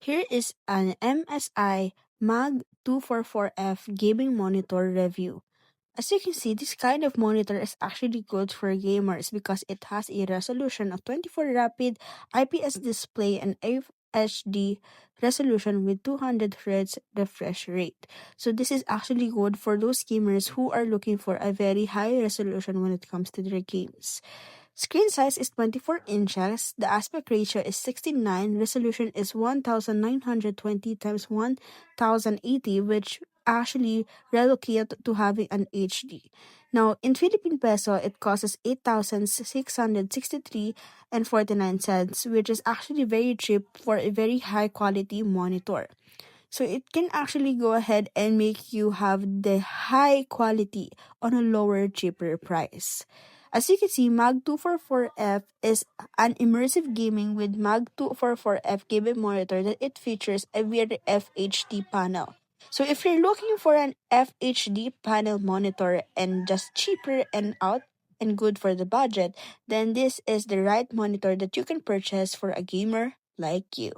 Here is an MSI Mag 244F gaming monitor review. As you can see, this kind of monitor is actually good for gamers because it has a resolution of 24 rapid IPS display and HD resolution with 200 Hz refresh rate. So this is actually good for those gamers who are looking for a very high resolution when it comes to their games. Screen size is 24 inches, the aspect ratio is 69, resolution is 1920 times 1080, which actually relocate to having an HD. Now, in Philippine peso, it costs 8,663 and 49 cents, which is actually very cheap for a very high quality monitor. So it can actually go ahead and make you have the high quality on a lower, cheaper price. As you can see, Mag 244F is an immersive gaming with Mag 244F gaming monitor that it features a very FHD panel. So if you're looking for an FHD panel monitor and just cheaper and out and good for the budget, then this is the right monitor that you can purchase for a gamer like you.